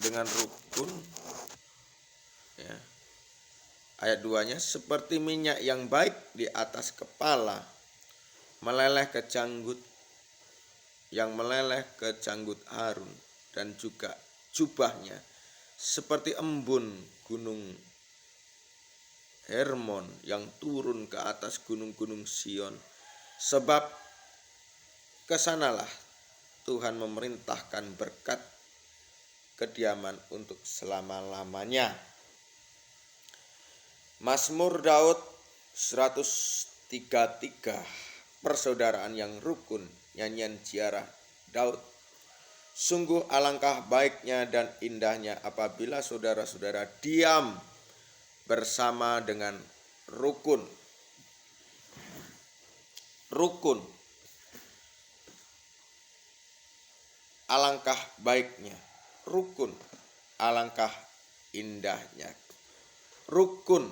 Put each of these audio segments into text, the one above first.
dengan rukun, ya. Ayat 2-nya, seperti minyak yang baik di atas kepala meleleh ke janggut, yang meleleh ke janggut Harun, dan juga jubahnya seperti embun gunung Hermon yang turun ke atas gunung-gunung Sion. Sebab kesanalah Tuhan memerintahkan berkat kediaman untuk selama-lamanya. Mazmur Daud 133, persaudaraan yang rukun, nyanyian ziarah Daud. Sungguh alangkah baiknya dan indahnya apabila saudara-saudara diam bersama dengan rukun. Rukun. Alangkah baiknya. Rukun. Alangkah indahnya. Rukun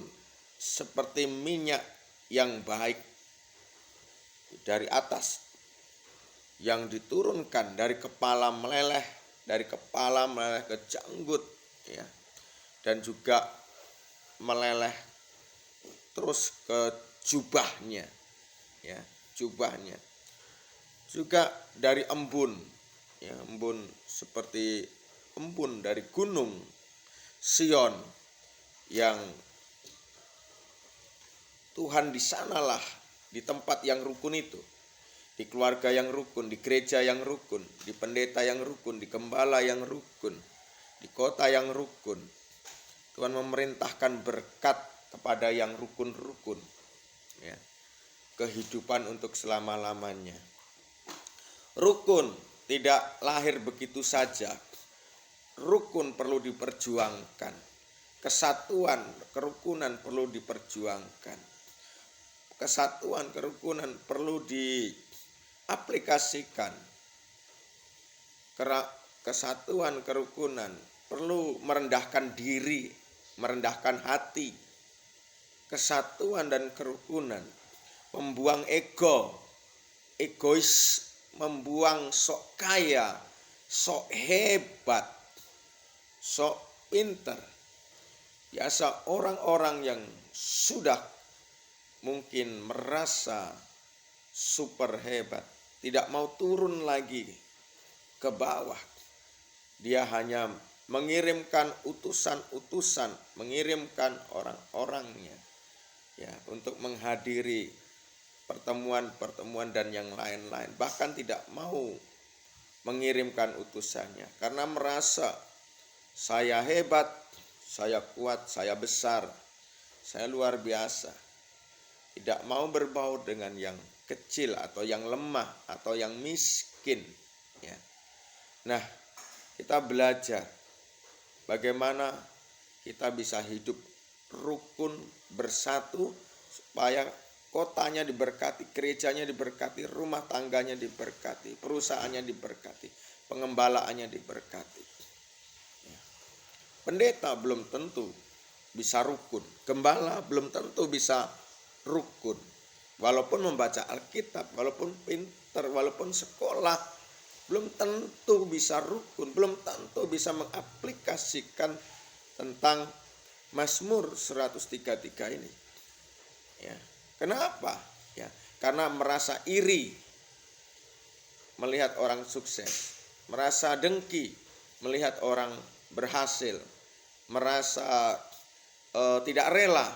seperti minyak yang baik dari atas, yang diturunkan dari kepala meleleh ke janggut, ya, dan juga meleleh terus ke jubahnya, ya, jubahnya juga dari embun, ya, embun seperti embun dari gunung Sion, yang Tuhan di sanalah, di tempat yang rukun itu, di keluarga yang rukun, di gereja yang rukun, di pendeta yang rukun, di gembala yang rukun, di kota yang rukun, Tuhan memerintahkan berkat kepada yang rukun-rukun, ya, kehidupan untuk selama-lamanya. Rukun tidak lahir begitu saja. Rukun perlu diperjuangkan. Kesatuan, kerukunan perlu diperjuangkan. Kesatuan, kerukunan perlu diaplikasikan. Kesatuan, kerukunan perlu merendahkan diri, merendahkan hati. Kesatuan dan kerukunan membuang ego, egois, membuang sok kaya, sok hebat, sok pinter. Biasa orang-orang yang sudah mungkin merasa super hebat, tidak mau turun lagi ke bawah. Dia hanya mengirimkan utusan-utusan, mengirimkan orang-orangnya, ya, untuk menghadiri pertemuan-pertemuan dan yang lain-lain. Bahkan tidak mau mengirimkan utusannya karena merasa saya hebat, saya kuat, saya besar, saya luar biasa. Tidak mau berbaur dengan yang kecil atau yang lemah atau yang miskin, ya. Nah, kita belajar bagaimana kita bisa hidup rukun, bersatu, supaya kotanya diberkati, gerejanya diberkati, rumah tangganya diberkati, perusahaannya diberkati, pengembalaannya diberkati. Pendeta belum tentu bisa rukun, gembala belum tentu bisa rukun. Walaupun membaca Alkitab, walaupun pintar, walaupun sekolah, belum tentu bisa rukun, belum tentu bisa mengaplikasikan tentang Mazmur 133 ini. Ya. Kenapa? Ya, karena merasa iri melihat orang sukses, merasa dengki melihat orang berhasil, merasa tidak rela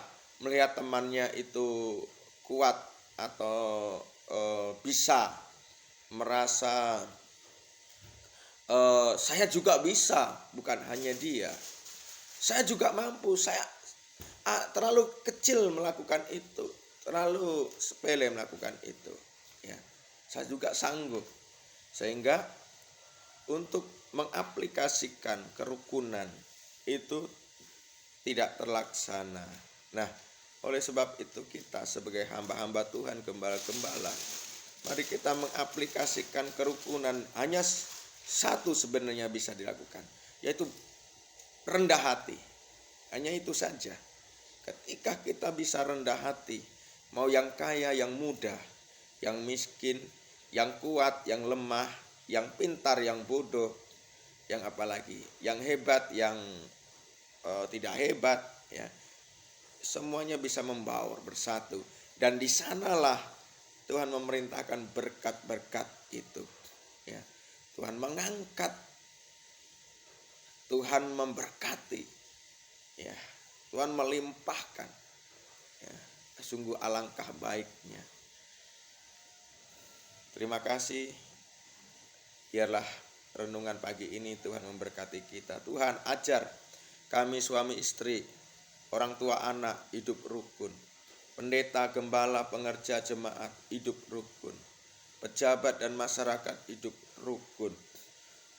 melihat temannya itu kuat atau bisa, merasa saya juga bisa, bukan hanya dia, saya juga mampu, saya terlalu kecil melakukan itu, terlalu sepele melakukan itu, ya, saya juga sanggup. Sehingga untuk mengaplikasikan kerukunan itu tidak terlaksana. Nah, oleh sebab itu kita sebagai hamba-hamba Tuhan, gembala-gembala, mari kita mengaplikasikan kerukunan. Hanya satu sebenarnya bisa dilakukan, yaitu rendah hati. Hanya itu saja. Ketika kita bisa rendah hati, mau yang kaya, yang muda, yang miskin, yang kuat, yang lemah, yang pintar, yang bodoh, yang apalagi, yang hebat, yang tidak hebat, ya, semuanya bisa membaur bersatu. Dan di sanalah Tuhan memerintahkan berkat-berkat itu, ya. Tuhan mengangkat, Tuhan memberkati, ya. Tuhan melimpahkan, ya. Sungguh alangkah baiknya. Terima kasih. Biarlah renungan pagi ini Tuhan memberkati kita. Tuhan ajar kami suami istri, orang tua anak hidup rukun. Pendeta, gembala, pengerja jemaat hidup rukun. Pejabat dan masyarakat hidup rukun.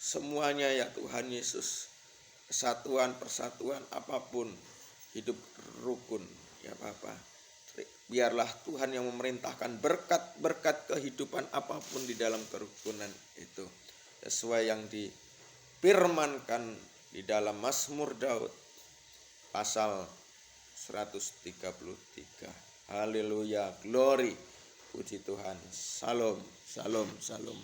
Semuanya ya Tuhan Yesus, kesatuan, persatuan apapun hidup rukun ya Bapa. Biarlah Tuhan yang memerintahkan berkat-berkat kehidupan apapun di dalam kerukunan itu, sesuai yang difirmankan di dalam Mazmur Daud pasal 133. Haleluya, glory, puji Tuhan. Shalom, shalom, shalom.